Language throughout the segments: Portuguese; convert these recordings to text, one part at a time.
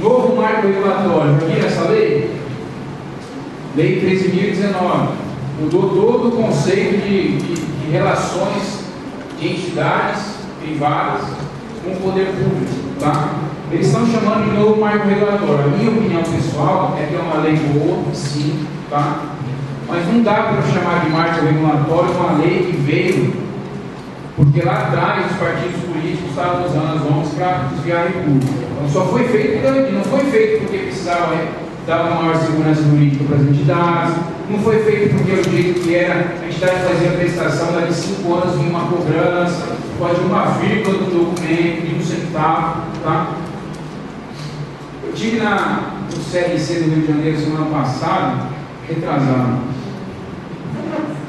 Novo marco regulatório. Viram essa lei? Lei 13.019. Mudou todo o conceito de relações de entidades privadas com o poder público. Tá? Eles estão chamando de novo marco regulatório. A minha opinião pessoal é que é uma lei boa, sim, tá? Mas não dá para chamar de marco regulatório uma lei que veio porque lá atrás os partidos políticos estavam usando as ONGs para desviar recursos. Então só foi feito, não foi feito porque precisava dar uma maior segurança jurídica para as entidades, não foi feito porque o jeito que era, a entidade fazia a prestação, dali 5 anos vinha uma cobrança, pode uma vírgula do documento, de 1 centavo, tá? Eu estive no CRC do Rio de Janeiro semana passada, retrasado,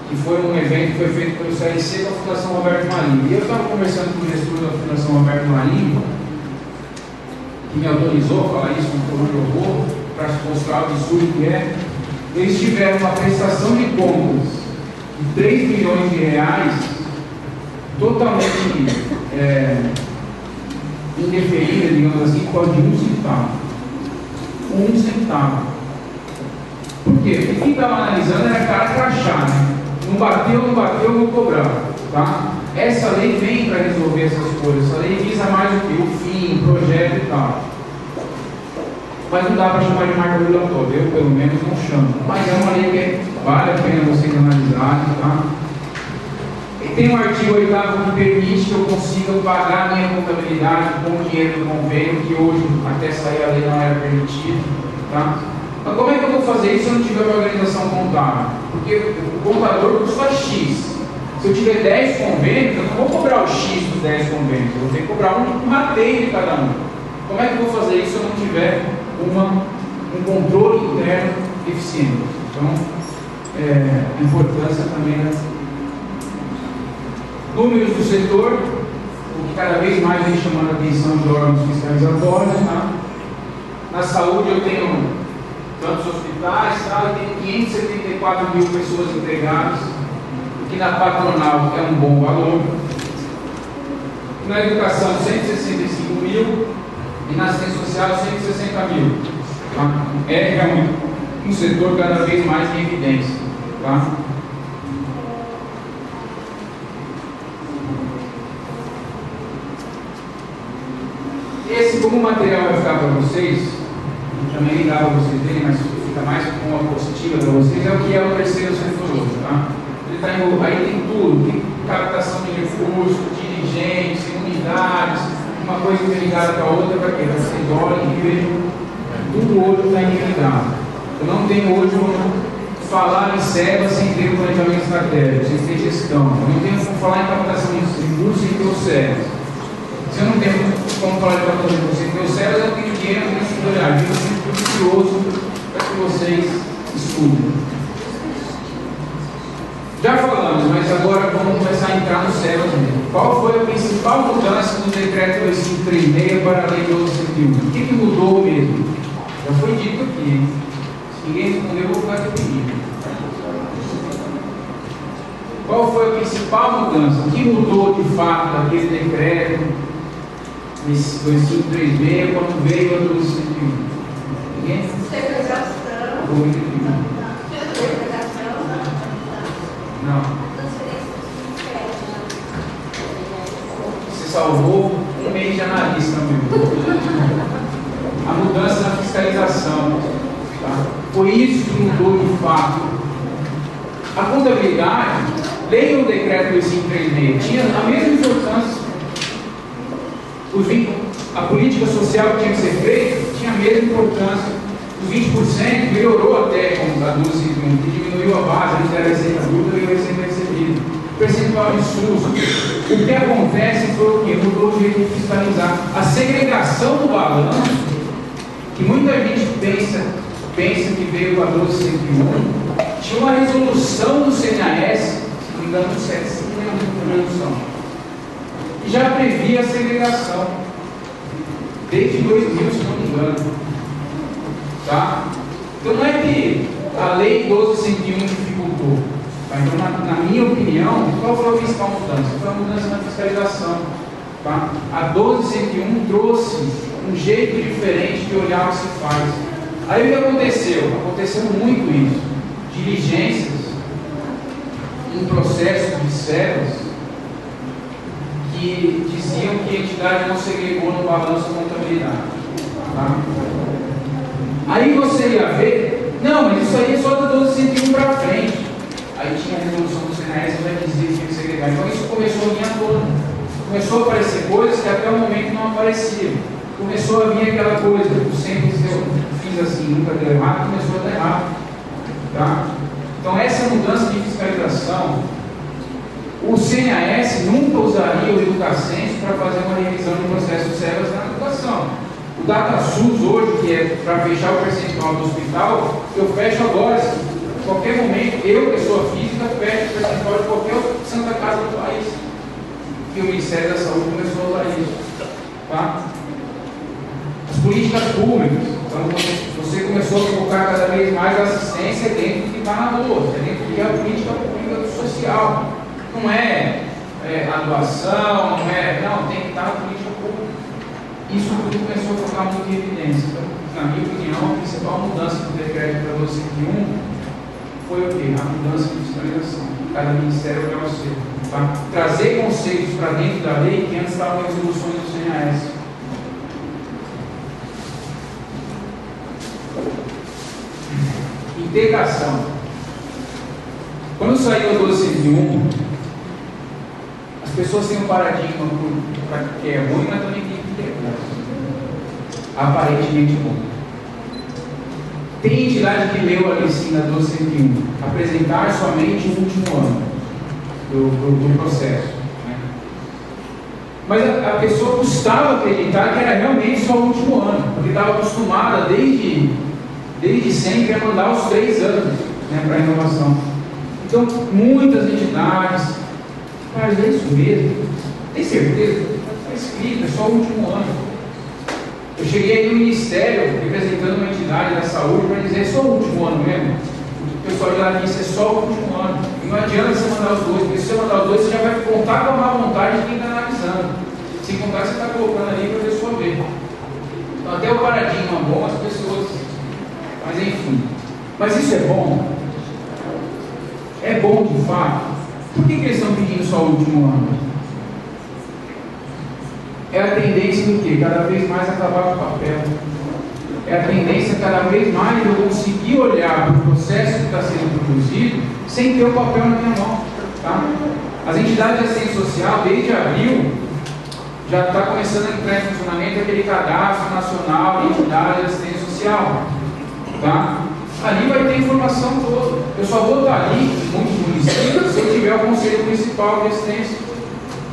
que foi um evento que foi feito pelo CRC com a Fundação Roberto Marinho. E eu estava conversando com o gestor da Fundação Roberto Marinho, que me autorizou a falar isso com o horror, para mostrar o absurdo que é. Eles tiveram uma prestação de contas de 3 milhões de reais totalmente indeferida, digamos assim, por causa de 1 centavo. 1 centavo. Por quê? Porque quem estava analisando era cara crachá, né? Não bateu, vou cobrar. Tá? Essa lei vem para resolver essas coisas. Essa lei visa mais o que? O fim, o projeto e tal. Mas não dá para chamar de marco regulatório. Eu, pelo menos, não chamo. Mas é uma lei que vale a pena vocês analisarem. Tá? E tem um artigo 8º que permite que eu consiga pagar a minha contabilidade com o dinheiro do convênio, que hoje, até sair a lei, não era permitido. Tá? Mas como é que eu vou fazer isso se eu não tiver uma organização contábil? Porque o contador custa X. Se eu tiver 10 convênios, eu não vou cobrar o X dos 10 convênios, eu vou ter que cobrar um rateio de cada um. Como é que eu vou fazer isso se eu não tiver um controle interno eficiente? Então, a importância também, né? Números do setor, o que cada vez mais vem chamando a atenção de órgãos fiscalizatórios. Tá? Na saúde eu tenho tantos hospitais, tá? Eu tenho 574 mil pessoas empregadas, o que na patronal é um bom valor. Na educação, 165 mil, e na assistência social, 160 mil. Tá? É realmente um setor cada vez mais em evidência. Tá? Esse, como material vai ficar para vocês, também dá para vocês verem, mas fica mais com uma positiva para vocês, é o que é o terceiro setor hoje. Tá? Ele tá envolvido, aí tem tudo, tem captação de recursos, dirigentes, unidades, uma coisa interligada com a outra, para quê? Para que vocês olhem e vejam, tudo hoje está interligado. Eu não tenho hoje como falar em SEBA sem ter um planejamento estratégico, sem ter gestão. Eu não tenho como falar em captação de recursos sem ter o SEBA. Se eu não tenho como falar de captação de recursos sem ter o SEBA, eu não tenho dinheiro, eu não tenho estudar. Eu sempre curioso para que vocês estudem. Já falamos, mas agora vamos começar a entrar no SEBA mesmo. Qual foi a principal mudança do decreto 2536 para a lei 1201? O que mudou mesmo? Já foi dito aqui, hein? Se ninguém respondeu, eu vou ficar repetindo. Qual foi a principal mudança? O que mudou de fato daquele decreto 2536 quando veio a 1201? Ninguém? Vou repetir. Não. Você salvou um mês de analista, meu. A mudança na fiscalização. Tá? Foi isso que mudou de fato. A contabilidade, leiam o decreto 2536, tinha a mesma importância. A política social que tinha que ser feita tinha a mesma importância. Os 20% melhorou até com a 1201, que diminuiu a base, antes era receita bruta e a receita recebida. Percentual de SUS. O que acontece foi o que? Mudou o jeito de fiscalizar. A segregação do balanço, que muita gente pensa que veio com a 1201, tinha uma resolução do CNAS, se não me engano, 7, que já previa a segregação, desde 2000, se não me engano. Tá? Então não é que a lei 1201 dificultou. Tá? Então, na minha opinião, qual foi a principal mudança? Foi a mudança na fiscalização. Tá? A 1201 trouxe um jeito diferente de olhar o que se faz. Aí o que aconteceu? Aconteceu muito isso. Diligências em processo de células que diziam que a entidade não segregou no balanço de contabilidade. Tá? Aí você ia ver, não, mas isso aí é só da 1201 para frente. Aí tinha a resolução do CNAS que já dizia que tinha que segregar. Então isso começou a vir à tona. Começou a aparecer coisas que até o momento não apareciam. Começou a vir aquela coisa, eu sempre fiz assim, nunca deu errado, começou a dar errado. Tá? Então essa mudança de fiscalização, o CNAS nunca usaria o EducaCenso para fazer uma revisão de processo de células na educação. O DataSUS hoje, que é para fechar o percentual do hospital, eu fecho agora. Em qualquer momento, eu, pessoa física, fecho o percentual de qualquer Santa Casa do país. E o Ministério da Saúde começou a usar isso. Tá? As políticas públicas. Então, você começou a focar cada vez mais a assistência dentro do que está na rua, dentro do que é a política pública social. Não é a doação, não, tem que estar na política pública. Isso tudo começou a ficar muito em evidência. Então, na minha opinião, a principal mudança do decreto para 1201 foi o quê? A mudança de fiscalização. Cada ministério olhava o seu. Tá? Trazer conceitos para dentro da lei que antes estavam em resoluções do CNAS. Integração. Quando saiu a 1201, as pessoas têm um paradigma que é ruim, mas também tem que integrar. Aparentemente bom. Tem entidade que leu ali sim na 1201, apresentar somente o último ano do processo. Né? Mas a pessoa custava acreditar que era realmente só o último ano, porque estava acostumada desde sempre a mandar os 3 anos, né, para a inovação. Então, muitas entidades, mas é isso mesmo, tem certeza? Está escrito, é só o último ano. Eu cheguei aí no Ministério, representando uma entidade da saúde, para dizer, é só o último ano mesmo. O pessoal de lá disse, é só o último ano. E não adianta você mandar os 2, porque se você mandar os 2, você já vai contar com a má vontade de quem está analisando. Sem contar que você está colocando ali para a pessoa ver. Então, até o paradigma bom, as pessoas... Mas enfim. Mas isso é bom? É bom de fato? Por que eles estão pedindo só o último ano? É a tendência do quê? Cada vez mais acabar com o papel. É a tendência cada vez mais eu conseguir olhar para o processo que está sendo produzido sem ter o papel na minha mão. Tá? As entidades de assistência social, desde abril, já está começando a entrar em funcionamento aquele cadastro nacional de entidades de assistência social. Tá? Ali vai ter informação toda. Eu só vou estar ali, em muitos municípios, se eu tiver o Conselho Municipal de Assistência.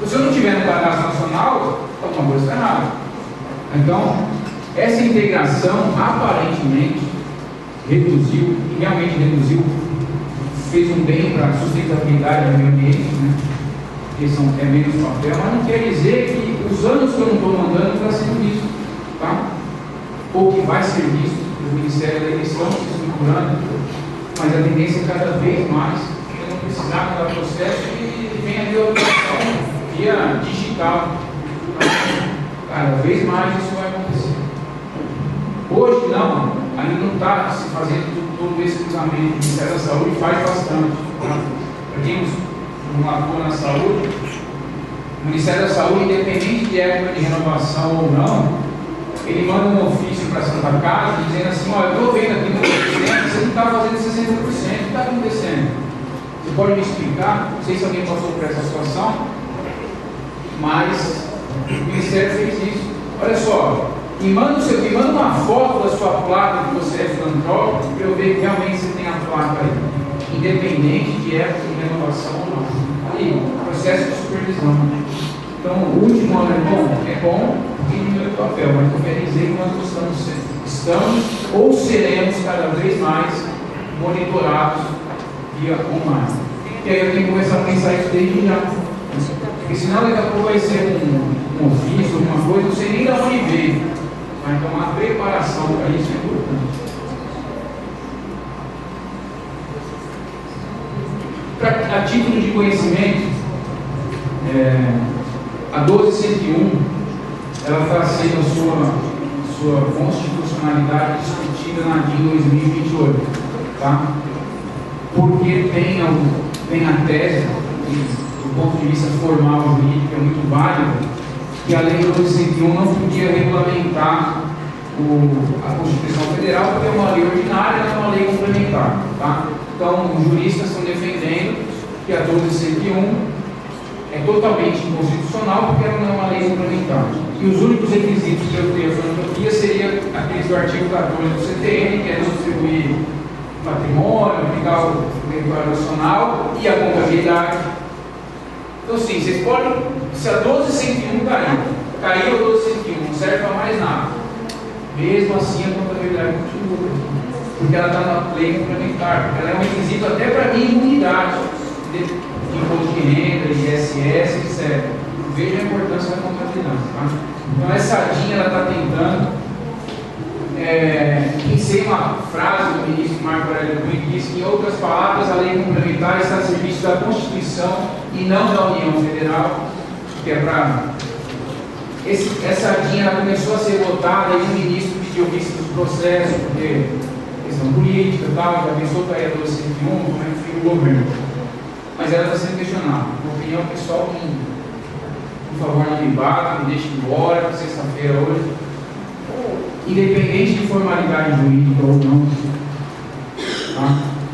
Se eu não tiver no cadastro nacional, alguma coisa está errada. Então, essa integração aparentemente reduziu, e realmente reduziu, fez um bem para a sustentabilidade do meio ambiente, né? Porque é menos papel, mas não quer dizer que os anos que eu não estou mandando está sendo visto, tá? Ou que vai ser visto. O Ministério da Eleição se estruturando, mas a tendência é cada vez mais eu não precisar mudar processo e vem a reorganização via digital. Cada vez mais isso vai acontecer. Hoje não, ainda não está se fazendo todo esse cruzamento. O Ministério da Saúde faz bastante. Tá? Para quem não atua na saúde, o Ministério da Saúde, independente de época de renovação ou não, ele manda um ofício para a Santa Casa dizendo assim, olha, eu estou vendo aqui no 60%, você não está fazendo 60%, o que está acontecendo? Você pode me explicar? Não sei se alguém passou por essa situação, mas o Ministério fez isso. Olha só, me manda uma foto da sua placa que você é filantrópico para eu ver que realmente você tem a placa aí, independente de época de renovação ou não. Aí, processo de supervisão. Então, o último ano é bom porque diminui o papel, mas não quer dizer que nós estamos ou seremos cada vez mais monitorados via online. E aí eu tenho que começar a pensar isso desde já. Porque senão daqui a pouco vai ser um ofício, alguma coisa, não sei nem de onde veio. Então a preparação para isso é importante. A título de conhecimento, a 1201, ela está sendo a sua sua constitucionalidade discutida na DIN 2028, tá? Porque tem a tese, do ponto de vista formal jurídico, é muito válido, que a Lei 1201 não podia regulamentar a Constituição Federal, porque é uma lei ordinária, não é uma lei complementar, tá? Então, os juristas estão defendendo que a 1201 é totalmente inconstitucional, porque ela não é uma lei complementar. E os únicos requisitos de autoria e filantropia seriam aqueles do artigo 14 do CTN, que é distribuir patrimônio, aplicar o território nacional e a contabilidade. Então, sim, vocês podem, se a 1201 caiu a 1201, não serve para mais nada. Mesmo assim, a contabilidade continua, porque ela está na lei complementar, porque ela é um requisito até para a minha imunidade de imposto de renda, ISS, etc. Veja a importância da contabilidade. Tá? Então, essa DIN está tentando inserir uma frase do ministro Marco Aurélio Cunha que diz que, em outras palavras, a lei complementar está a serviço da Constituição e não da União Federal, que é para... Essa DIN começou a ser votada e o ministro pediu vista dos processos, porque questão política e tal, já pensou que a 1201, como é que fica o governo. Mas ela está sendo questionada. Uma opinião pessoal minha. Por favor, não me bata, me deixe embora, sexta-feira hoje. Independente de formalidade jurídica ou não, tá?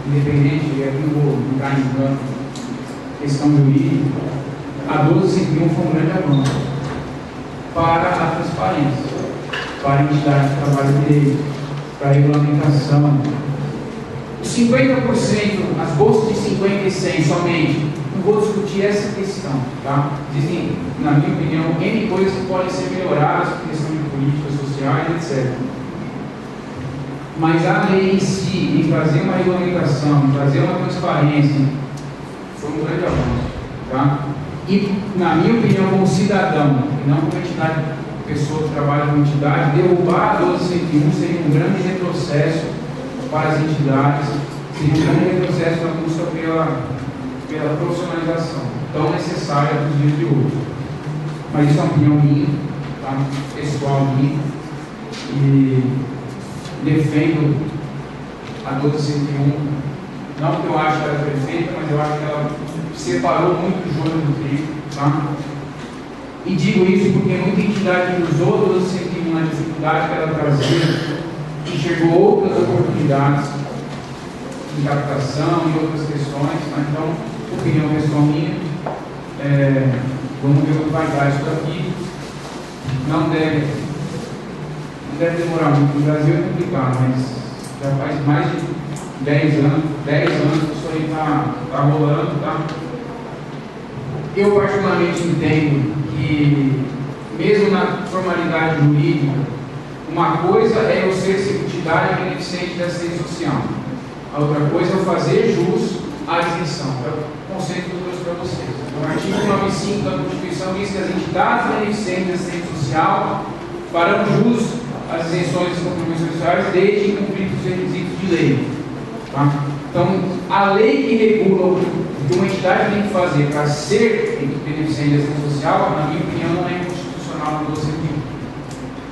Independente, eu não vou entrar em plano questão jurídica, a 1201 foi um grande avanço para a transparência, para a entidade de trabalho de direito, para a regulamentação. Os 50%, as bolsas de 50 e 100 somente, não vou discutir essa questão, tá? Existem, na minha opinião, N coisas que podem ser melhoradas por questão de políticas sociais, etc. Mas a lei em si, em trazer uma regulamentação, em trazer uma transparência, foi um grande avanço, tá? E, na minha opinião, como cidadão, e não como entidade, pessoa que trabalha com entidade, derrubar a 1201 seria um grande retrocesso para as entidades, seria um grande retrocesso na busca pela profissionalização tão necessária nos dias de hoje. Mas isso é uma opinião minha, tá? Pessoal minha, e defendo a 1201, não que eu ache ela perfeita, mas eu acho que ela separou muito o joio do trigo, tá? E digo isso porque muita entidade que usou a 1201 na dificuldade que ela trazia, enxergou outras oportunidades em captação e outras questões, tá? Então, opinião pessoal minha, vamos ver o que vai dar isso daqui. Não deve demorar muito. No Brasil é complicado, mas já faz mais de 10 anos que isso aí está rolando, tá? Eu particularmente entendo que, mesmo na formalidade jurídica, uma coisa é eu ser entidade beneficente da assistência social, a outra coisa é eu fazer jus à isenção. É o conceito que eu trouxe para vocês. O artigo 95 da Constituição diz que as entidades beneficentes da assistência social farão jus às isenções e contribuições sociais desde que cumpridos os requisitos de lei. Tá? Então, a lei que regula o que uma entidade tem que fazer para ser beneficente da assistência social, na minha opinião, não é inconstitucional no 1201.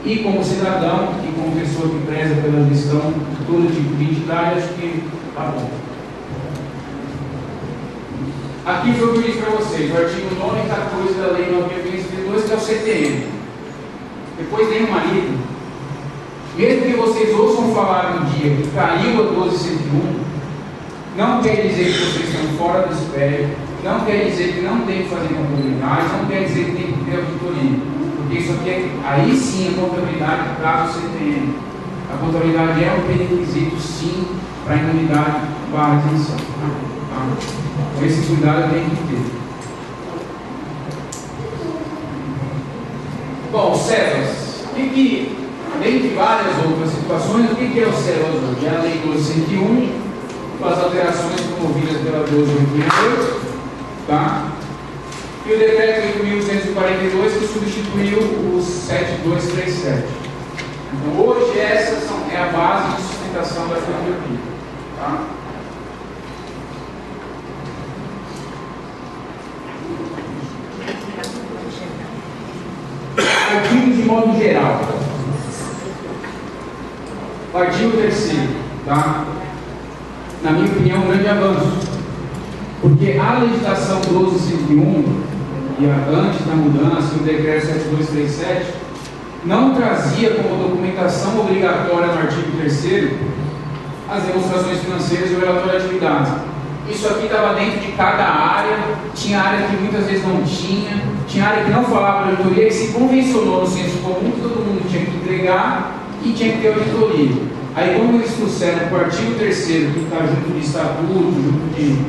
E como cidadão e como pessoa que preza pela gestão de todo tipo de entidade, acho que está bom. Aqui foi o que eu disse para vocês, o artigo 9 e 14 da Lei 9.532, que é o CTN. Depois tem um marido. Mesmo que vocês ouçam falar um dia que caiu a 1201, não quer dizer que vocês estão fora do espelho, não quer dizer que não tem que fazer contabilidade, não quer dizer que tem que ter auditoria. Porque isso aqui aí sim a contabilidade traz o CTN. A contabilidade é um pré-requisito, sim, para a imunidade barra isenção. Tá? Então esse cuidado tem que ter. Bom, células. Dentre várias outras situações, o que é o células hoje? É a Lei 1201, com as alterações promovidas pela 1282, tá? E o decreto 8.242, que substituiu o 7237. Então, hoje, essa é a base de sustentação da filantropia. Tá? Artigos de modo geral. O artigo 3º, tá? Na minha opinião, um grande avanço, porque a legislação 12.101, e antes da mudança, o decreto 7237, não trazia como documentação obrigatória no artigo 3º as demonstrações financeiras e o relatório de atividades. Isso aqui estava dentro de cada área, tinha área que muitas vezes não tinha área que não falava de auditoria, e se convencionou no senso comum que todo mundo tinha que entregar e tinha que ter auditoria. Aí, como eles trouxeram para o artigo 3º, que está junto de estatuto, junto de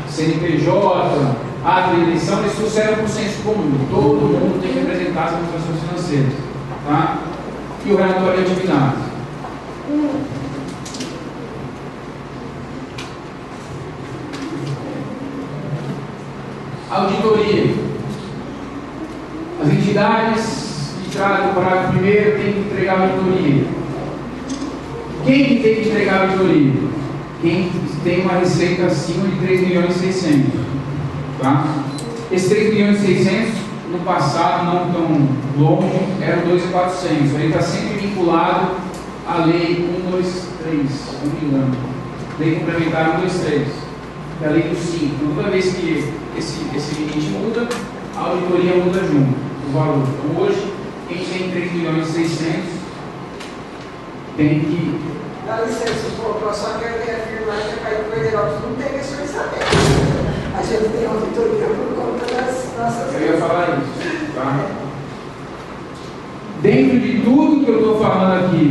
CNPJ, ato de eleição, eles trouxeram para o senso comum. Todo mundo tem que apresentar as demonstrações financeiras. Tá? E o relatório de atividades. Auditoria. As entidades que trazem o parágrafo primeiro têm que entregar a auditoria. Quem que tem que entregar a auditoria? Quem tem uma receita acima de 3.600.000. Tá? Esses 3.600.000, no passado, não tão longe, eram 2.400. Ele está sempre vinculado à lei 123, se não me engano. Lei complementar 123, que é a lei do 5. Toda vez que esse limite muda, a auditoria muda junto, o valor. Então, hoje, quem tem 3.600.000 tem que... Dá licença, eu só quero afirmar que a Caio Federal não tem esse orçamento. A gente tem auditoria por conta das nossas... Eu ia falar isso, tá? Dentro de tudo que eu estou falando aqui,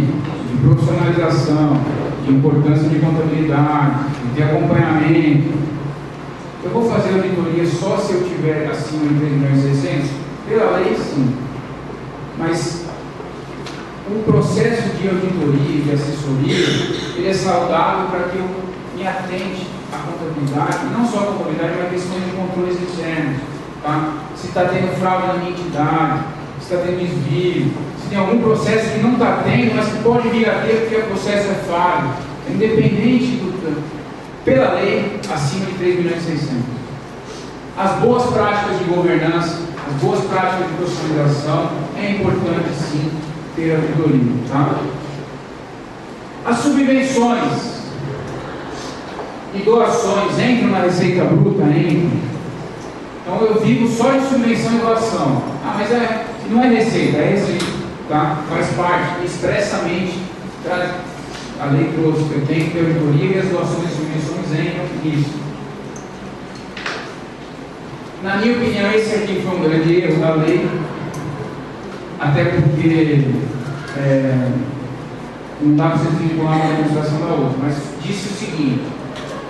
de profissionalização, de importância de contabilidade, de acompanhamento, eu vou fazer auditoria só se eu tiver acima de 3.600.000? Pela lei, sim. Mas um processo de auditoria, de assessoria, ele é saudável para que eu me atente à contabilidade, não só a contabilidade, mas questões de controles externos. Tá? Se está tendo fraude na minha entidade, se está tendo desvio, se tem algum processo que não está tendo, mas que pode vir a ter porque o processo é falho, independente pela lei, acima de 3.600.000. As boas práticas de governança, as boas práticas de profissionalização, é importante sim ter auditoria. Tá? As subvenções e doações entram na receita bruta? Entram. Então eu vivo só de subvenção e doação. Mas não é receita, é receita. Tá? Faz parte, expressamente, a lei trouxe que eu tenho que ter auditoria e as doações e subvenções entram nisso. Na minha opinião, esse aqui foi um grande erro da lei, até porque não dá para você vincular uma demonstração da outra, mas disse o seguinte,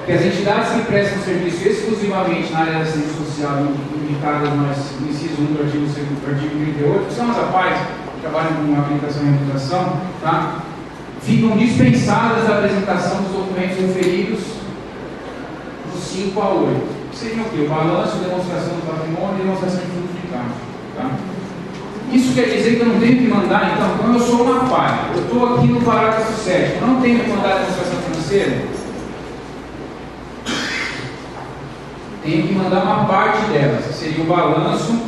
que as entidades que prestam serviço exclusivamente na área da assistência social, indicadas no inciso 1 do artigo 38, que são as APAES, que trabalham com habilitação e reputação, tá? Ficam dispensadas da apresentação dos documentos referidos dos 5 a 8. Seriam o quê? O balanço, demonstração do patrimônio e demonstração de fluxo de caixa. Tá? Isso quer dizer que eu não tenho que mandar, então, quando eu sou uma APAE, eu estou aqui no parágrafo 7, eu não tenho que mandar a demonstração financeira? Tenho que mandar uma parte delas, que seria o balanço,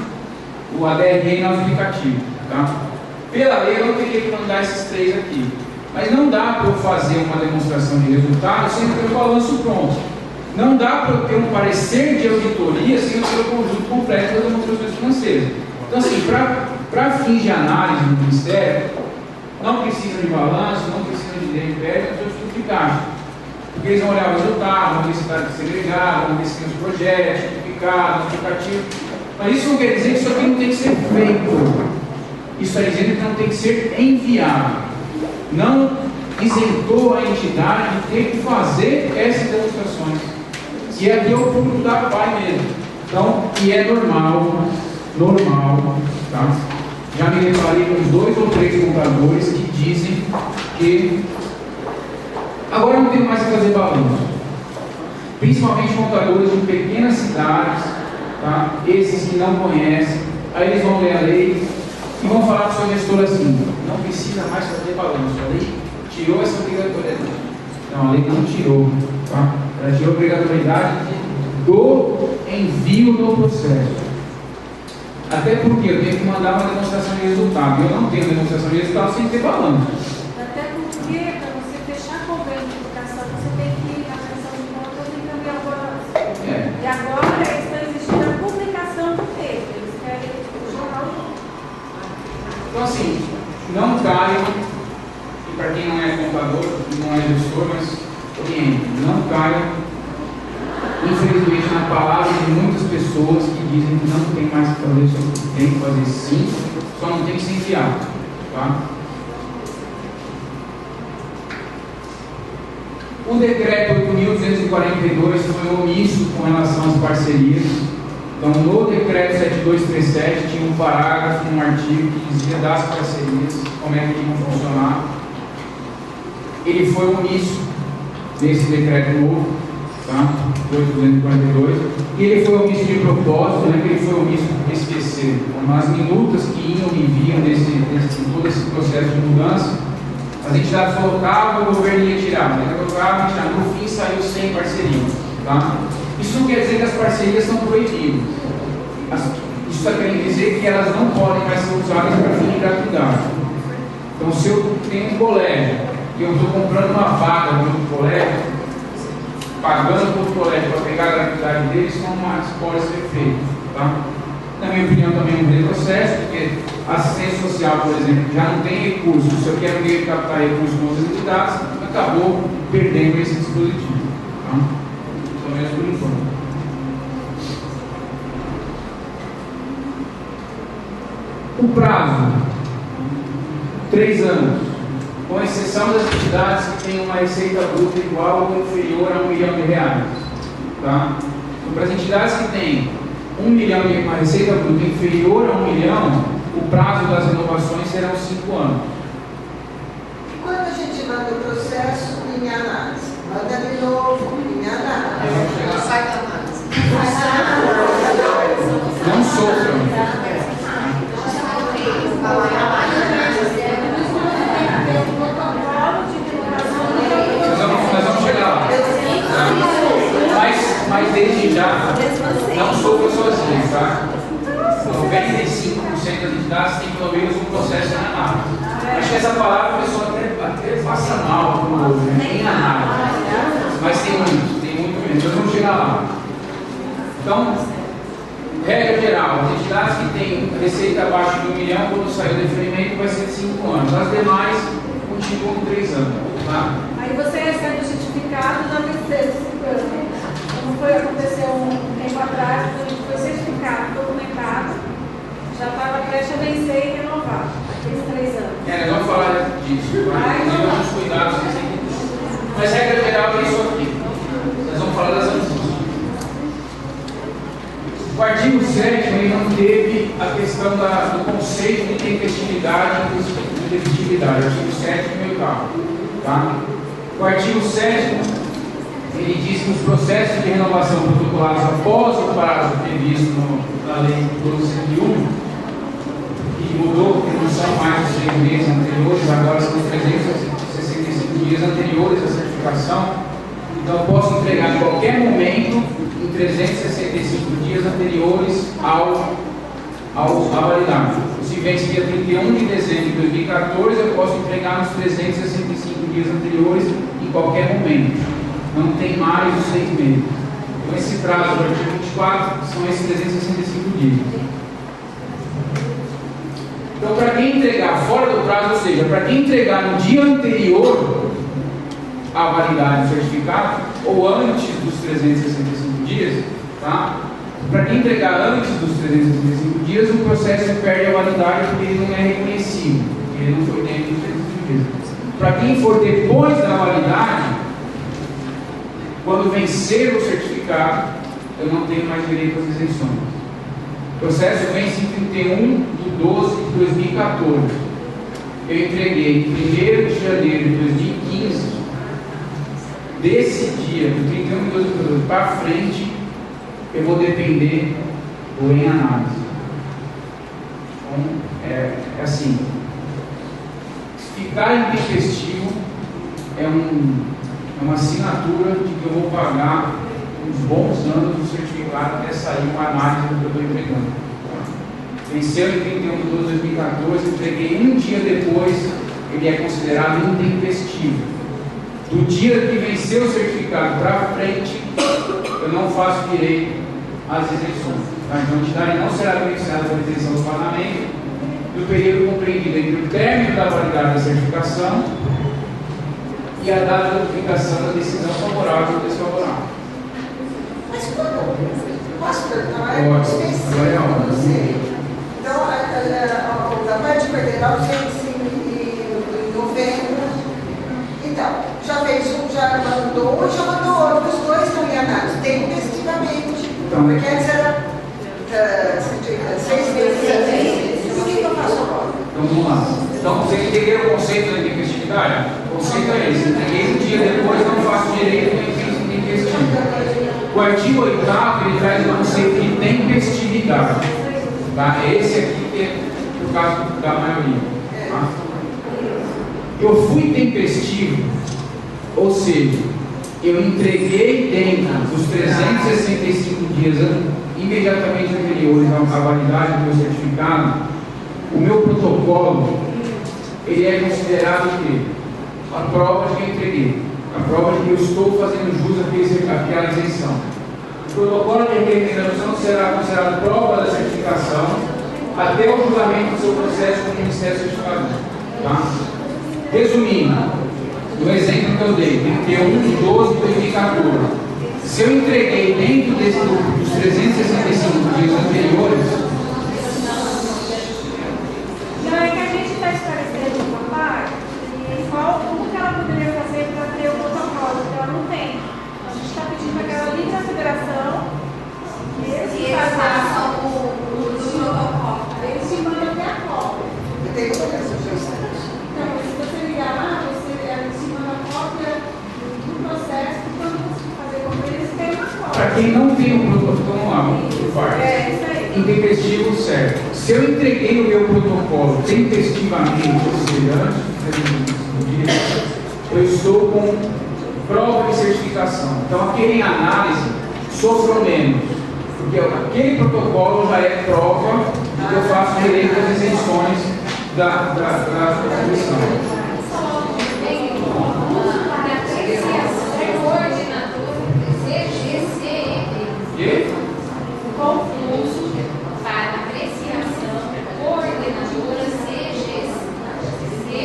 o ADRE não aplicativo. Tá? Pela lei, eu não teria que mandar esses 3 aqui. Mas não dá para eu fazer uma demonstração de resultado sem ter o balanço pronto. Não dá para eu ter um parecer de auditoria sem eu ter o conjunto completo das demonstrações financeiras. Então, assim, para fins de análise do Ministério, não precisa de balanço, não precisa de DRPF, não precisa de fluxo de caixa. Porque eles vão olhar o resultado, vão ver se está segregado, vão ver se tem os projetos, certificado, notificativo. Mas isso não quer dizer que isso aqui não tem que ser feito. Isso está dizendo que não tem que ser enviado. Não isentou a entidade de ter que fazer essas demonstrações. E aqui é o público da APAE mesmo. Então, e é normal, tá? Já me deparei com 2 ou 3 contadores que dizem que agora eu não tenho mais que fazer balanço. Principalmente contadores de pequenas cidades, tá? Esses que não conhecem, aí eles vão ler a lei e vão falar para o seu gestor assim: não precisa mais fazer balanço, a lei tirou essa obrigatoriedade. Não, a lei não tirou, tá? Ela tirou a obrigatoriedade do envio do processo. Até porque eu tenho que mandar uma demonstração de resultado. Eu não tenho demonstração de resultado sem ter balanço. Até porque professor, mas oriente, não caia, infelizmente, na palavra de muitas pessoas que dizem que não tem mais que fazer, só tem que fazer sim, só não tem que se enfiar. Tá? O decreto 8.242 foi omisso com relação às parcerias. Então, no decreto 7237 tinha um parágrafo, um artigo que dizia das parcerias, como é que iam funcionar. Ele foi omisso nesse decreto novo, tá? 8.242, e ele foi omisso de propósito, né? Que ele foi omisso por esquecer. Então, as minutas que iam e vinham em todo esse processo de mudança, as entidades colocavam, o governo ia tirar, no fim saiu sem parceria. Tá? Isso não quer dizer que as parcerias são proibidas. Isso só quer dizer que elas não podem mais ser usadas para fim de gratuidade. Então, se eu tenho um colégio e eu estou comprando uma vaga no outro colégio, pagando para o colégio para pegar a gratuidade deles, isso não mais pode ser feito. Tá? Na minha opinião, também é um retrocesso, porque a assistência social, por exemplo, já não tem recursos. Se eu quero meio de captar recursos com outras entidades, acabou perdendo esse dispositivo. Tá? Pelo menos por enquanto. O prazo, 3 anos, com exceção das entidades que têm uma receita bruta igual ou inferior a R$1 milhão. Tá? Então, para as entidades que têm 1 milhão de uma receita bruta inferior a 1 milhão, o prazo das renovações serão 5 anos. E quando a gente manda o processo em análise? Manda de novo em análise. Não sai da análise. Não sofram. Nós vamos chegar lá. Mas desde já, não sofram sozinhos, tá? 95% das entidades têm pelo menos um processo de análise. Acho que essa palavra a pessoa até passa mal com o outro, nem análise. Mas tem muito menos. Nós vamos chegar lá. Então, regra geral, as entidades que têm receita abaixo de 1 milhão, quando sair o deferimento, vai ser de 5 anos. As demais continuam com 3 anos. Tá? Aí você recebe o certificado da terceira 5 anos. Como aconteceu um tempo atrás, a gente foi certificado, documentado, já estava prestes a vencer e renovar, aqueles 3 anos. Nós vamos falar disso, inclusive alguns cuidados. Mas regra geral é isso aqui. Nós vamos falar das antigas. O artigo 7 não teve a questão do conceito de tempestividade e indefetibilidade. Artigo 7 e 8. Tá? O artigo 7 ele diz que os processos de renovação protocolados após o prazo previsto na Lei 1201, que mudou, que não são mais os 6 meses anteriores, agora são os 365 dias anteriores à certificação. Então, eu posso entregar em qualquer momento, em 365 dias anteriores à validade. Se vence dia 31 de dezembro de 2014, eu posso entregar nos 365 dias anteriores em qualquer momento. Não tem mais os 6 meses. Então, esse prazo do artigo 24 são esses 365 dias. Então, para quem entregar fora do prazo, ou seja, para quem entregar no dia anterior à validade do certificado, ou antes dos 365 dias, tá? Para quem entregar antes dos 365 dias, o processo perde a validade porque ele não é reconhecido, porque ele não foi dentro dos 365 dias. Para quem for depois da validade, quando vencer o certificado, eu não tenho mais direito às isenções. O processo vence em 31 de 12 de 2014. Eu entreguei em 1º de janeiro de 2015. Desse dia, do 31 de 12 de 2014 para frente, eu vou depender do em análise. Então, é assim. Ficar intempestivo é uma assinatura de que eu vou pagar uns bons anos do certificado até sair uma análise do que eu estou entregando. Venceu em 31 de 12 de 2014, entreguei um dia depois, ele é considerado intempestivo. Do dia que venceu o certificado para frente, eu não faço direito às isenções. Tá? Então, a entidade não será beneficiada pela isenção do pagamento do período compreendido entre o término da validade da certificação e e a data de notificação da decisão favorável ou desfavorável. Mas quando? Posso perguntar? Pode. Específico, Agora é a hora. não sei. Então, a parte de Federal vence em novembro. Então, já fez um, já mandou outro, os dois estão em análise. Tem um testamento. Então, porque antes era 6 meses. O que eu faço agora? Então vamos lá. Então você entendeu o conceito da intempestividade? O conceito é esse. Entreguei um dia depois, não faço direito nem intempestivo. O artigo 8º ele traz o conceito de tempestividade. Tá? Esse aqui que é o caso da maioria. Tá? Eu fui tempestivo, ou seja, eu entreguei dentro dos 365 dias imediatamente anteriores à validade do meu certificado, o meu protocolo, ele é considerado o quê? A prova de que eu entreguei, a prova de que eu estou fazendo jus àquela isenção. O protocolo de representação será considerado prova da certificação até o julgamento do seu processo com o Ministério Certificador. Tá? Resumindo, no exemplo que eu dei, 31/12/2014, se eu entreguei dentro dos 365 dias anteriores. Não, é que a gente está esclarecendo uma parte e como que ela poderia fazer para ter o protocolo, que ela não tem. A gente está pedindo para que ela ligue na federação e eles façam o protocolo. Eles te mandam até a cópia. Eu tenho essa sugestão. Então, se você ligar lá, eles te mandam a cópia do processo e quando você fazer com eles, tem uma cópia. Para quem não tem o protocolo, vamos lá, por parte. Isso aí. Intempestivo, certo. Se eu entreguei o meu protocolo tempestivamente, ou seja, antes do dia, eu estou com prova de certificação. Então, aquele em análise sofreu menos, porque aquele protocolo já é prova de que eu faço direito às isenções da comissão. Concurso para apreciação, coordenadora CGC.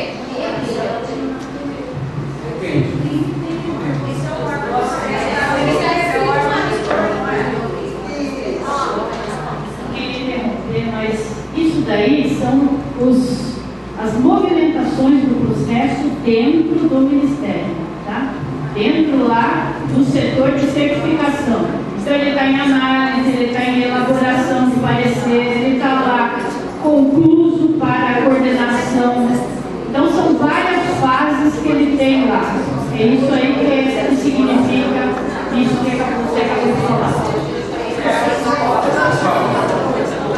Mas isso daí são as movimentações do processo dentro do Ministério, tá? Dentro lá do setor de certificação. Então ele está em análise, ele está em elaboração de parecer, ele está lá concluso para a coordenação. Então são várias fases que ele tem lá. É isso aí que significa isso que você acabou de falar.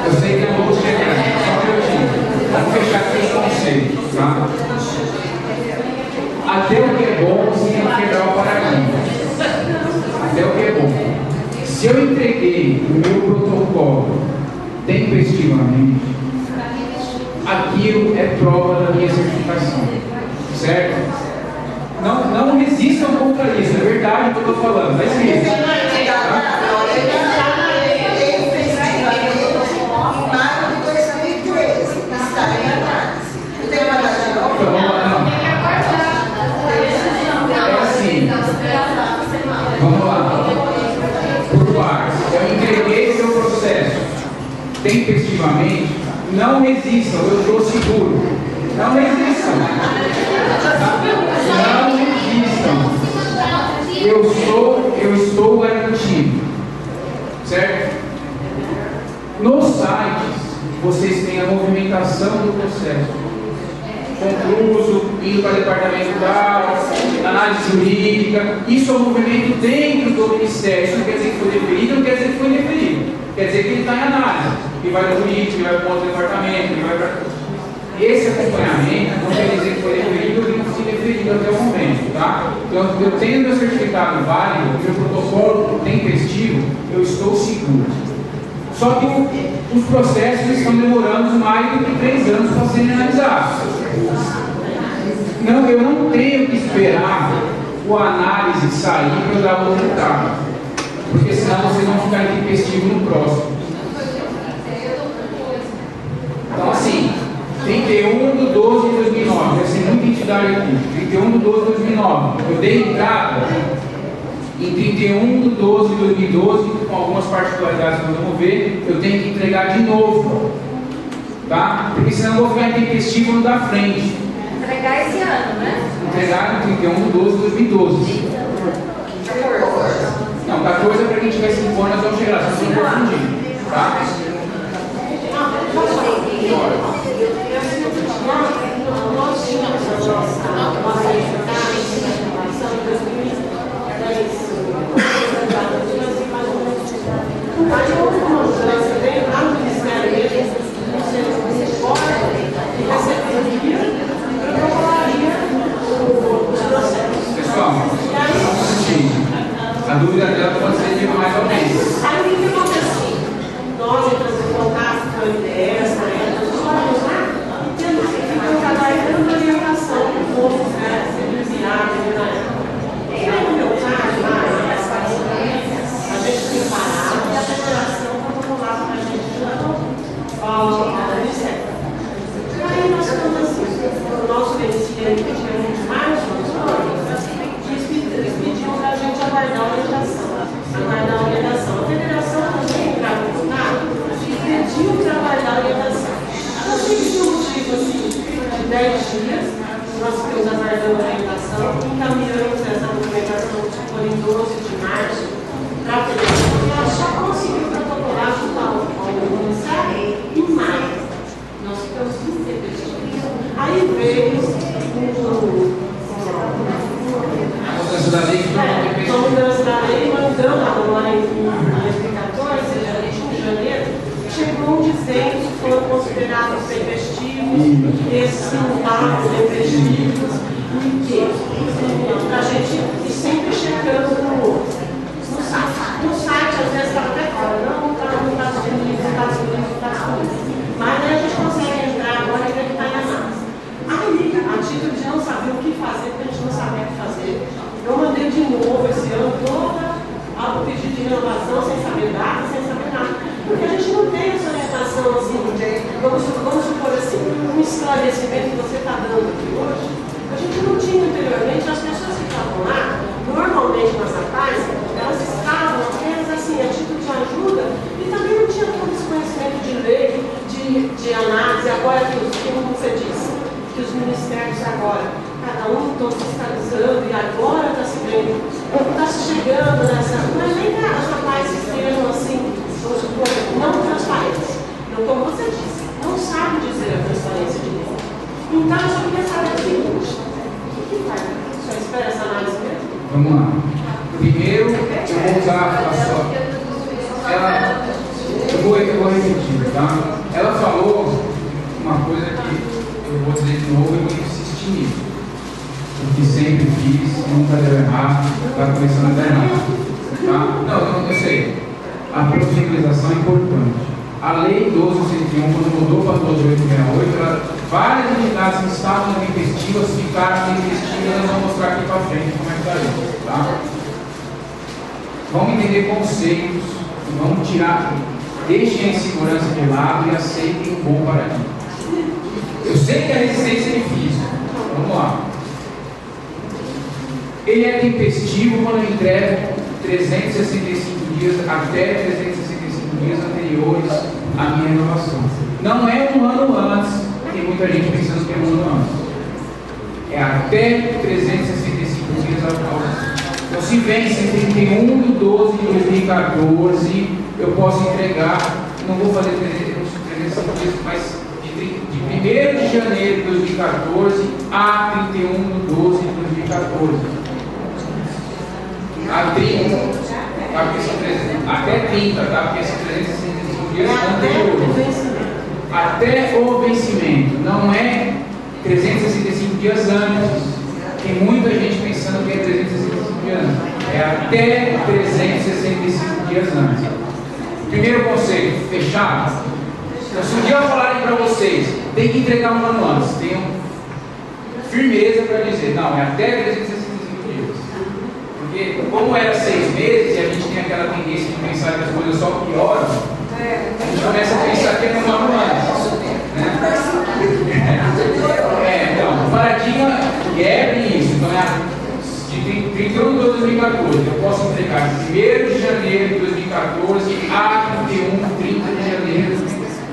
Eu sei que eu não vou chegar, só um minutinho. Vamos fechar aqui os conceitos, tá? Até o que é bom, você tem que quebrar o paradigma. Até o que é bom. Se eu entreguei o meu protocolo tempestivamente, aquilo é prova da minha certificação. Certo? Não resistam contra isso, é verdade o que eu estou falando, mas resistam. Vamos lá. Por partes. Eu entreguei o meu processo tempestivamente. Não resistam, eu estou seguro. Não resistam. Não resistam. Eu estou garantido. Certo? Nos sites, vocês têm a movimentação do processo. Concluso, indo para o departamento tal, análise jurídica. Isso é um movimento dentro do Ministério. Isso não quer dizer que foi deferido, não quer dizer que foi deferido. Quer dizer que ele está em análise. Ele vai no jurídico, ele vai para outro departamento, ele vai para... Esse acompanhamento não quer dizer que foi deferido ou que não foi deferido até o momento, tá? Então, eu tendo meu certificado válido, meu protocolo tempestivo, eu estou seguro. Só que os processos estão demorando mais do que 3 anos para serem analisados. Não, eu não tenho que esperar a análise sair para eu dar o resultado, porque senão vocês vão ficar intempestivos no próximo. Então, assim, 31/12/2009, deve ser muita entidade aqui. 31/12/2009. dei entrada em 31/12/2012, com algumas particularidades que nós vamos ver, eu tenho que entregar de novo, tá? Porque senão eu vou ficar intempestivo no da frente. Entregar esse ano, né? Entregar em 31/12/2012. Não, 14 é para quem tiver 5 anos, nós vamos chegar lá, vocês vão confundir, tá? Nós tínhamos a nossa informação em 2010. Mas houve uma mudança, veio lá no Ministério mesmo, você pode receber e protocolaria os processos. Pessoal, a dúvida dela pode ser de mais ou menos. Aí o que aconteceu? Nós entramos em contato com a IDES, nós falamos lá, e temos que trabalhar dando orientação para o povo, ser enviado, e aí no meu caso, lá, a gente preparava e a federação protocolava para a gente o Unicef. E aí nós ficamos assim, o nosso vencimento que tínhamos mais eles pediam para a gente aguardar a orientação. A federação também entrava em contato e pediu para aguardar a orientação. Nós tínhamos um motivo assim, de 10 dias, nós ficamos aguardando a orientação, encaminhamos essa documentação em 12 de março para a federação e ela só conseguiu protocolar junto ao Ministério em maio. Nós ficamos intempestivos. Aí veio a mudança da lei, mandando agora em 2014, em janeiro, chegou dizendo que foram considerados tempestivos, esses simulados tempestivos, e que a gente sempre checando no site. No site, às vezes, estava até fora, não está nos Estados Unidos. Mas aí a gente consegue entrar agora e ver que está em análise. Aí, a título de não saber o que fazer, porque a gente não sabia o que fazer, eu mandei de novo esse ano toda o pedido de renovação, sem saber data, sem saber nada. Porque a gente não tem essa orientação assim, vamos supor assim, um esclarecimento que você está dando aqui hoje. A gente não tinha anteriormente, as pessoas que estavam lá, normalmente nas atais, elas estavam apenas assim, a título de ajuda, e também não tinha todo esse conhecimento de lei, de análise, agora que, como você disse, que os ministérios agora, cada um estão fiscalizando e agora está se vendo, está se chegando nessa. Mas nem que as rapazes estejam assim, vamos supor, não transparentes. Então, como você disse, não sabe dizer a transparência de Deus. Então, eu só queria saber o seguinte: o que faz? Só espera essa análise mesmo? Vamos lá. Primeiro, eu vou usar a sua. Eu vou repetir, tá? Ela falou uma coisa que eu vou dizer de novo e vou insistir nisso. O que sempre fiz, nunca deu errado, está começando a dar errado. Tá? Não, eu sei. A profissionalização é importante. A lei 12.101, quando mudou para 12.868, várias unidades que estavam intempestivas ficaram intempestivas. Nós vamos mostrar aqui para frente como é que está isso. Tá? Vamos entender conceitos, vamos tirar, deixem a insegurança de lado e aceitem um bom paradigma. Eu sei que a resistência é difícil. Vamos lá. Ele é tempestivo quando entrega 365 dias até 365 dias anteriores à minha renovação. Não é um ano antes, tem muita gente pensando que é um ano antes. É até 365 dias após. Então, se vence em 31/12/2014, eu posso entregar, não vou fazer 365 dias, mas de 1º de janeiro de 2014 a 31/12/2014. Até 30, tá? Porque são 365 dias anteriores. Até o vencimento. Não é 365 dias antes. Tem muita gente pensando que é 365 dias antes. É até 365 dias antes. Primeiro conceito, fechado. Então, se um dia eu falarem para vocês, tem que entregar um ano antes, tenham firmeza para dizer, não, é até 365 dias. Porque, como era 6 meses, e a gente tem aquela tendência de pensar que as coisas só pioram, a gente começa a pensar que é um ano antes. Né? Então, o paradigma quebra isso. Então, é de 2014, eu posso entregar de 1º de janeiro de 2014 a 30 de janeiro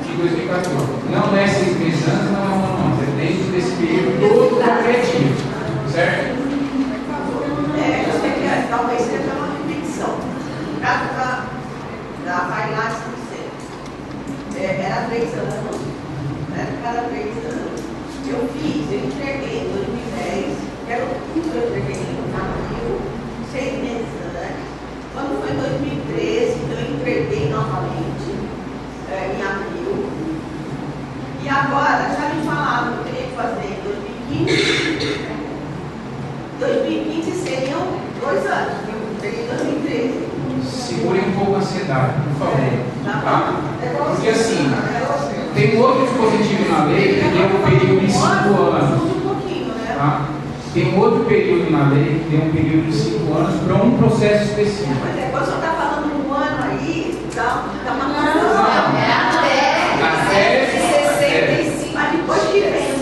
de 2014. Não é 6 meses antes, não. É dentro desse período todo, qualquer dia. Certo? Eu sei que talvez seja uma repetição. No caso da Vailate do Centro, era 3 anos, né? Cada 3 anos. Eu entreguei em 2010, eu entreguei em abril, 6 meses antes. Quando foi em 2013, eu entreguei novamente em abril. E agora, já me falaram que eu teria que fazer em 2015. 2015 seriam 2 anos, eu entreguei em 2013. Segure um pouco a ansiedade, por favor. Tá? Porque assim, tem outro dispositivo na lei que tem um período de 5 anos. Tá? Tem outro período na lei que tem um período de 5 anos para um processo específico. Mas depois você está falando de 1 ano aí, então está uma Até 65. Mas depois que vem.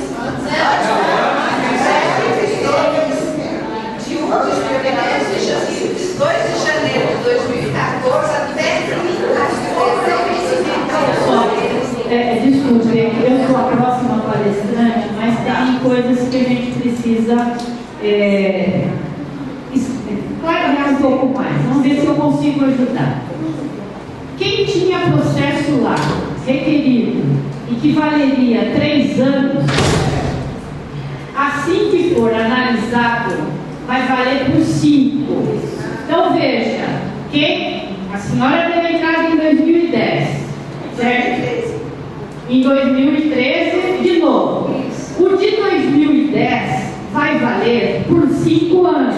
De 2 de janeiro de 2014 até 30 de Desculpe, eu sou a próxima palestrante, mas tem coisas que a gente precisa clarear um pouco mais. Vamos ver se eu consigo ajudar. Quem tinha processo lá requerido e que valeria 3 anos, assim que for analisado, vai valer por 5. Então veja, a senhora teve entrado em 2010, certo? Em 2013, de novo. O de 2010 vai valer por 5 anos.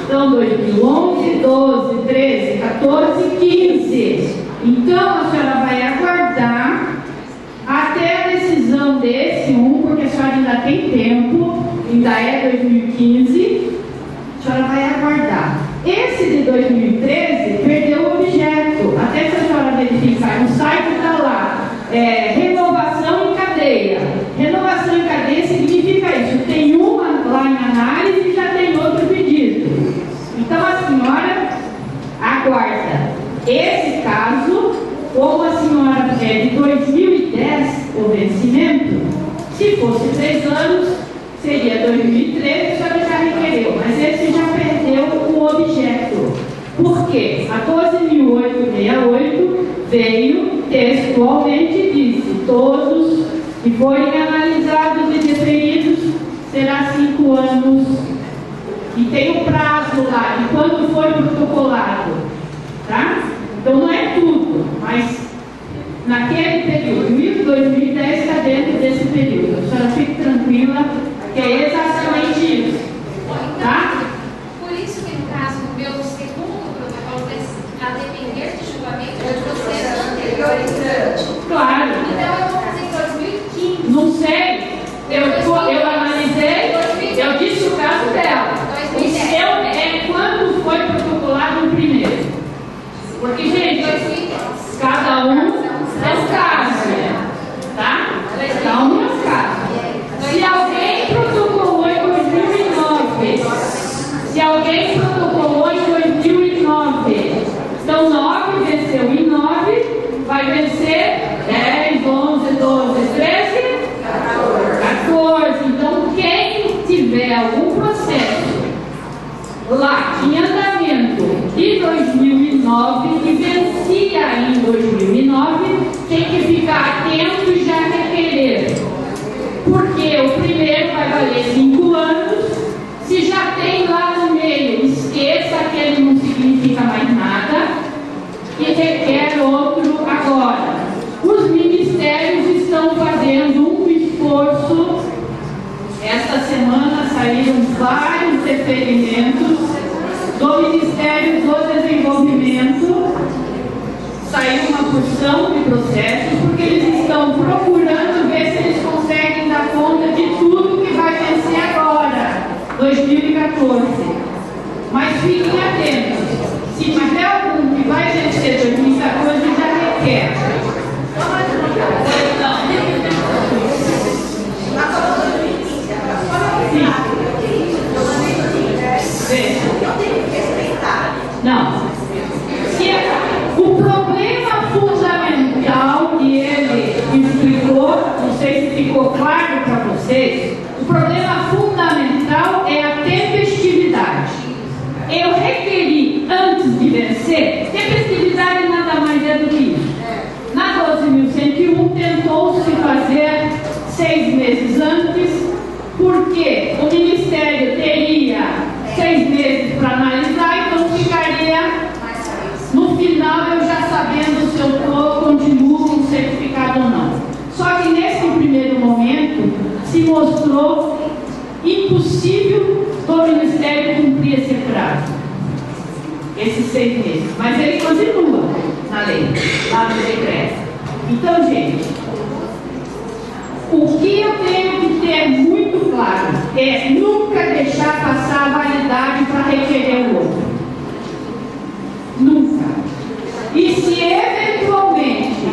Então, 2011, 12, 13, 14, 15. Então, a senhora vai aguardar até a decisão desse porque a senhora ainda tem tempo, ainda é 2015, a senhora vai aguardar. Esse de 2013 perdeu o objeto. Até se a senhora verificar no site, está lá. Renovação em cadeia. Renovação em cadeia significa isso. Tem uma lá em análise e já tem outro pedido. Então a senhora aguarda. Esse caso, como a senhora é de 2010 o vencimento, se fosse 3 anos, seria 2013, a senhora já requereu, mas esse já perdeu o objeto. Por quê? A 12.868 veio textualmente e disse: todos que forem analisados e deferidos será 5 anos. E tem o prazo lá de quando foi protocolado, tá? Então não é tudo, mas naquele período, e 2010 está dentro desse período. A senhora fique tranquila, que é exatamente isso, tá? Por isso que no caso do meu segundo protocolo, a depender de julgamento do processo anterior. Claro. Então eu vou fazer em 2015. Não sei. Eu analisei, eu disse o caso dela. O seu é quando foi protocolado o primeiro. Porque, gente, cada um é um caso, tá? Cada um é um caso. Se alguém protocolou em 2009, então 9 venceu em 9, vai vencer 10, 11, 12, 13, 14. Então, quem tiver algum processo lá em andamento de 2009 e vencia em 2009, tem que ficar atento e já requerer. Porque o primeiro vai valer 5 anos. Se já tem lá no meio, esqueça que ele não significa mais nada e requer outro agora. Os ministérios estão fazendo um esforço. Esta semana saíram vários referimentos do Ministério do Desenvolvimento. Saiu uma porção de processos, porque eles estão procurando ver se eles conseguem dar conta de tudo que vai vencer agora, 2014. Mas fiquem atentos. Se tiver algum que vai vencer 2014, já requer. Eu mandei 2010. Eu tenho que respeitar. 8.101, tentou-se fazer 6 meses antes, porque o Ministério teria 6 meses para analisar, então ficaria, no final, eu já sabendo se eu continuo com certificado ou não. Só que nesse primeiro momento, se mostrou impossível do Ministério cumprir esse prazo, esses 6 meses. Mas ele continua na lei, lá no decreto. Então, gente, o que eu tenho que ter muito claro é nunca deixar passar a validade para requerer o outro. Nunca. E se eventualmente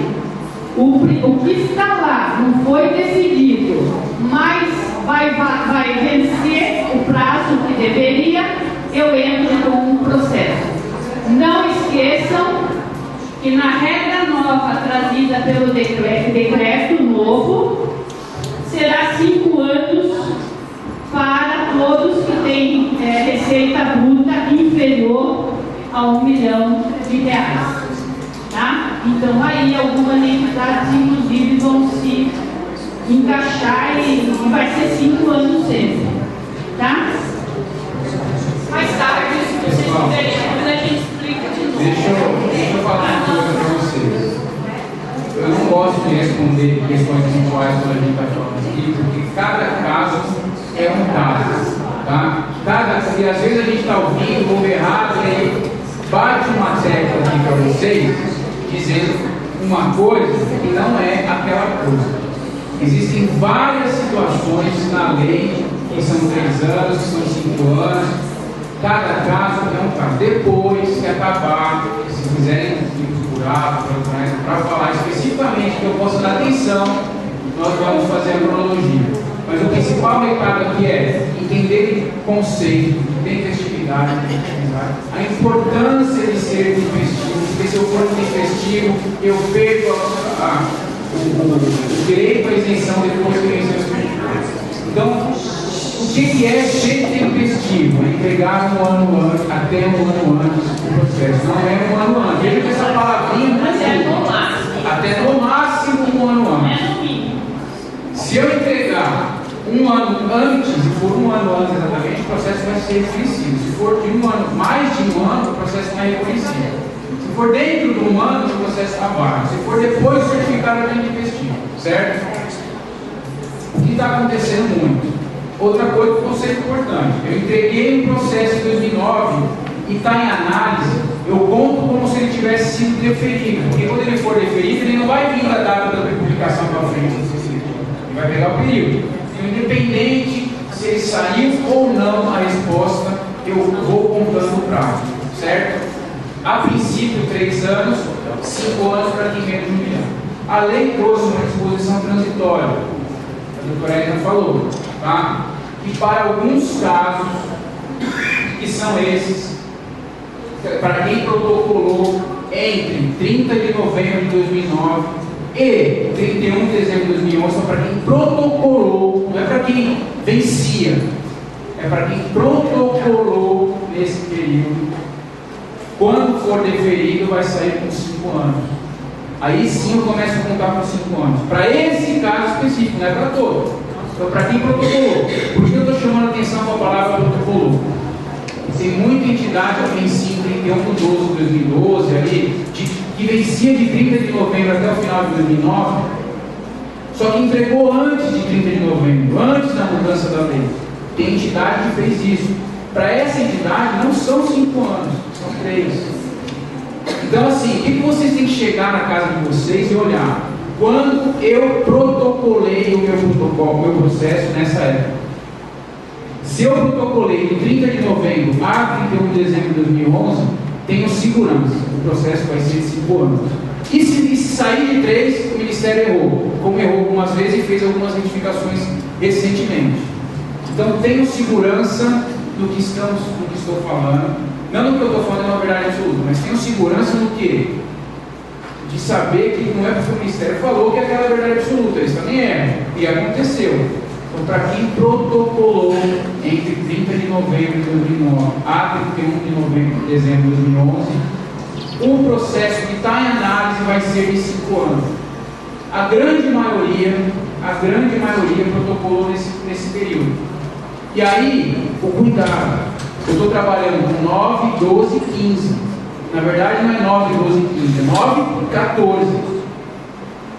o que está lá não foi decidido, mas vai vencer o prazo que deveria, eu entro com um processo. Não esqueçam que na regra nova trazida pelo decreto novo, será 5 anos para todos que têm receita bruta inferior a R$1 milhão. Tá? Então aí algumas entidades inclusive vão se encaixar e vai ser 5 anos sempre. Tá? Mais tarde, se vocês quiserem, depois a gente explica de novo. Deixa eu falar uma coisa para vocês. Eu não gosto de responder questões pontuais quando a gente está falando aqui, porque cada caso é um caso. Tá? E às vezes a gente está ouvindo ou errado, e aí bate uma tecla aqui para vocês, dizendo uma coisa que não é aquela coisa. Existem várias situações na lei que são 3 anos, que são 5 anos. Cada caso é um caso. Depois que acabar, se quiserem procurar para falar especificamente que eu possa dar atenção, nós vamos fazer a cronologia. Mas o principal recado aqui é entender o conceito de tempestividade, a importância de ser tempestivo, porque se eu for tempestivo, eu perco o direito à isenção depois que vencer os benefícios. Então, o que é ser tempestivo? É entregar um ano antes, até um ano antes do processo. Não é um ano antes. Veja que essa palavrinha até no máximo um ano antes. Se eu entregar um ano antes, se for um ano antes exatamente, o processo vai ser reconhecido. Se for de um ano, mais de um ano, o processo não é reconhecido. Se for dentro de um ano, o processo está baixo. Se for depois do certificado de tempestivo, certo? O que está acontecendo muito? Outra coisa, um conceito importante. Eu entreguei um processo em 2009 e está em análise, eu conto como se ele tivesse sido deferido. Porque quando ele for deferido, ele não vai vir da data da publicação para frente. Ele vai pegar o período. Então, independente se ele saiu ou não a resposta, eu vou contando o prazo. Certo? A princípio, 3 anos, 5 anos para quem menos de 1 milhão. A lei trouxe uma disposição transitória. A doutora Edna falou. Tá? E para alguns casos, que são esses, para quem protocolou entre 30 de novembro de 2009 e 31 de dezembro de 2011, só para quem protocolou, não é para quem vencia, é para quem protocolou nesse período. Quando for deferido, vai sair com 5 anos. Aí sim eu começo a contar com 5 anos. Para esse caso específico, não é para todo. Então, para quem protocolou, por que eu estou chamando a atenção para a palavra protocolou? Tem muita entidade que vencia em 31 de 12 de 2012, ali, que vencia de 30 de novembro até o final de 2009, só que entregou antes de 30 de novembro, antes da mudança da lei. Tem entidade que fez isso. Para essa entidade, não são 5 anos, são 3. Então, assim, o que vocês têm que chegar na casa de vocês e olhar? Quando eu protocolei o meu processo nessa época. Se eu protocolei de 30 de novembro a 31 de dezembro de 2011, tenho segurança. O processo vai ser de 5 anos. E se sair de 3, o Ministério errou. Como errou algumas vezes e fez algumas retificações recentemente. Então, tenho segurança do que estou falando. Não do que eu estou falando é uma verdade absoluta, mas tenho segurança no quê? De saber que não é porque o Ministério falou que é aquela verdade absoluta, isso também é, e aconteceu. Então, para quem protocolou entre 30 de novembro de 2009 a 31 de novembro de dezembro de 2011, o processo que está em análise vai ser de 5 anos. A grande maioria protocolou nesse período. E aí, o cuidado, eu estou trabalhando com 9, 12 e 15. Na verdade não é 9, 12 e 15, é 9 e 14.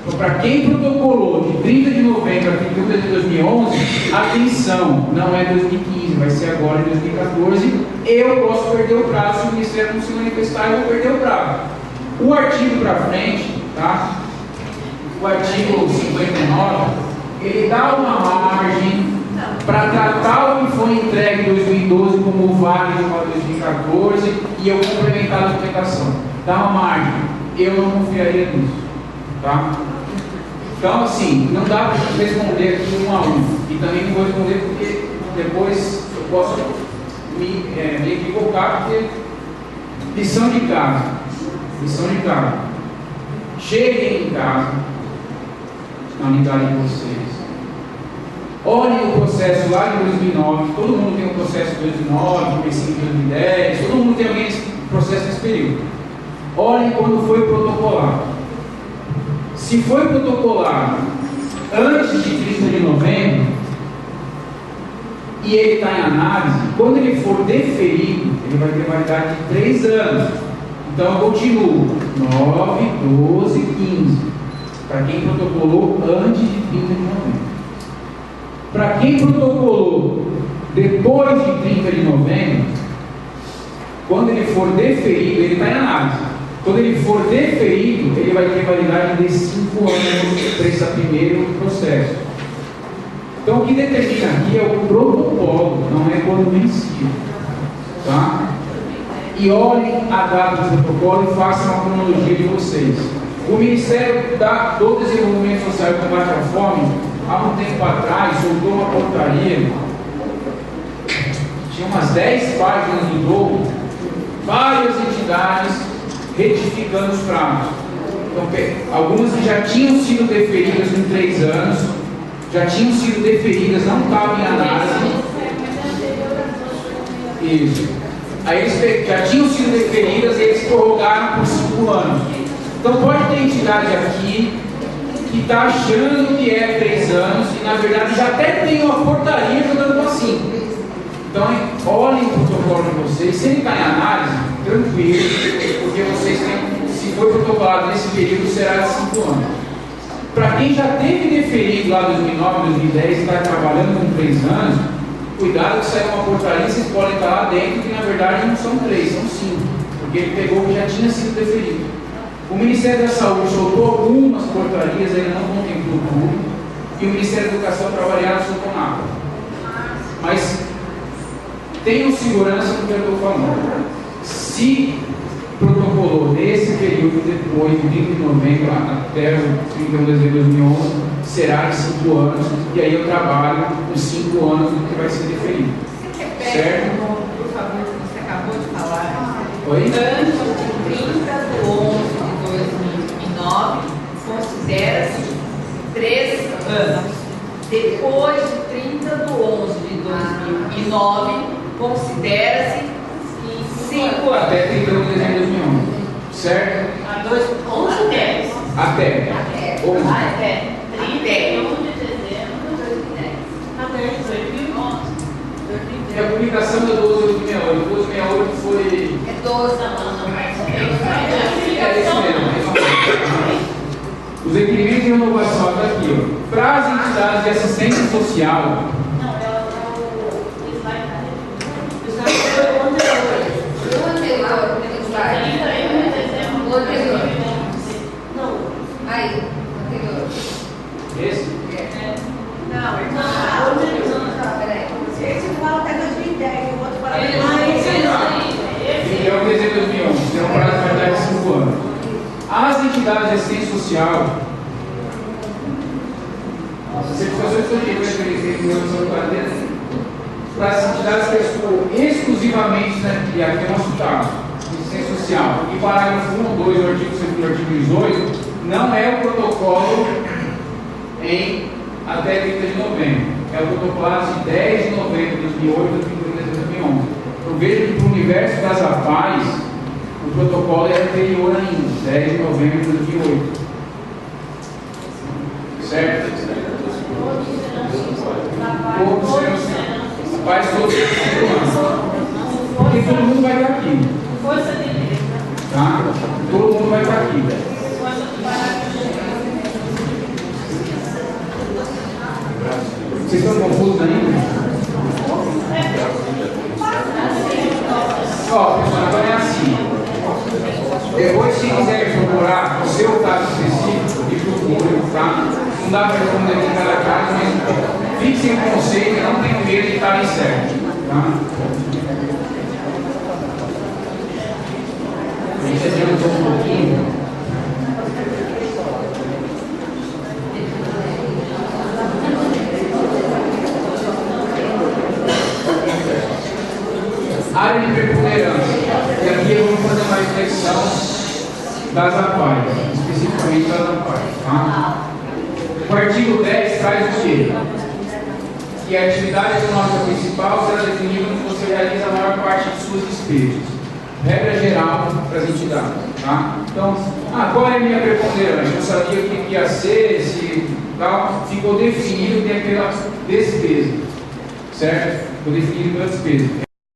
Então, para quem protocolou de 30 de novembro a 31 de 2011, atenção, não é 2015, vai ser agora em 2014. Eu posso perder o prazo, se o Ministério não se manifestar, eu vou perder o prazo. O artigo para frente, tá? O artigo 59, ele dá uma margem para tratar o que foi entregue em 2012 como válido para 2014 e eu complementar a documentação. Dá uma margem. Eu não confiaria nisso. Tá? Então, assim, não dá para responder aqui um a um. E também não vou responder porque depois eu posso me equivocar, porque lição de casa. Lição de casa. Cheguem em casa, na unidade de vocês. Olhem o processo lá de 2009. Todo mundo tem um processo de 2009, comecinho de 2010. Todo mundo tem alguém processo nesse período. Olhem quando foi protocolado. Se foi protocolado antes de 30 de novembro e ele está em análise, quando ele for deferido, ele vai ter validade de 3 anos. Então eu continuo 9, 12, 15. Para quem protocolou antes de 30 de novembro. Para quem protocolou depois de 30 de novembro, quando ele for deferido, ele está em análise. Quando ele for deferido, ele vai ter validade de 5 anos para esse primeiro processo. Então, o que determina aqui é o protocolo, não é quando vencido. Tá? E olhem a data do protocolo e façam a cronologia de vocês. O Ministério do Desenvolvimento Social e Combate à Fome, há um tempo atrás, soltou uma portaria, tinha umas 10 páginas do dobro, várias entidades retificando os prazos. Então, algumas que já tinham sido deferidas em 3 anos, já tinham sido deferidas, não estavam em análise. Isso. Aí eles já tinham sido deferidas e eles prorrogaram por 5 anos. Então pode ter entidade aqui que está achando que é 3 anos e na verdade já até tem uma portaria jogando para 5. Então olhem o protocolo de vocês, se ele está em análise, tranquilo, porque vocês têm, se for protocolado nesse período, será de 5 anos. Para quem já teve deferido lá em 2009, 2010 e está trabalhando com 3 anos, cuidado que saiu uma portaria, vocês podem estar lá dentro, que na verdade não são 3, são 5, porque ele pegou o que já tinha sido deferido. O Ministério da Saúde soltou algumas portarias, ainda não contemplou tudo, e o Ministério da Educação Trabalhada não soltou nada. Mas tenham segurança do que eu estou falando. Se protocolou nesse período depois de 30 de novembro até o 31 de dezembro de 2011, será de 5 anos, e aí eu trabalho os 5 anos do que vai ser deferido. Certo? Por favor, você acabou de falar. Oi? Antes de 30 de 11 de 2009, considera-se 3 anos. Depois de 30 de 11 de 2009, considera-se 5 anos. Até 31 de dezembro de 2011. Certo? 11 ou 10? Até. Ou Até 31 de dezembro de 2010. Até 2011. E a publicação da 12.868. 12.68 foi. É 12 anos. É isso mesmo. Os requerimentos de renovação está aqui, ó. Para as entidades de assistência social. Não, é o slide da O anterior, o slide. O anterior. Não. Aí, o anterior. Esse? Não, peraí. Esse fala até 2010, o outro fala até Esse é o dezembro de 2011. Tem um prazo de validade de 5 anos. As entidades de assistência social. As certificações são de para as entidades que estão exclusivamente, né, e aqui é o nosso caso, assistência social. E parágrafo 1 ou 2 do artigo 2 do artigo 18, não é o protocolo em até 30 de novembro. É o protocolo de 10 de novembro de 2008 a 31 de dezembro de 2011. Eu vejo que para o universo das APAES, o protocolo é anterior ainda, 10 de novembro de 2008. Certo? Todos serão, faz todos os humanos. Porque todo mundo vai estar aqui. Força de Deus. Tá? Todo mundo vai estar aqui. Vocês estão confusos ainda? Ó, pessoal, então é assim. Depois, se quiser procurar o seu caso específico, e procure, tá? Não dá para responder aqui em cada caso, mas fique sem conceito, não tem medo de estar certo. Tá? A gente adiantou um pouquinho. Área de preponderância. E aqui eu vou fazer uma reflexão das APAES, especificamente das APAES. Tá? O artigo 10 traz o quê? Que a atividade econômica principal será definida quando você realiza a maior parte de suas despesas. Regra geral para as entidades. Tá? Então, qual é a minha preponderância? Eu sabia o que ia ser, se tal, ficou definido que é pela despesa. Certo? Ficou definido pela despesa.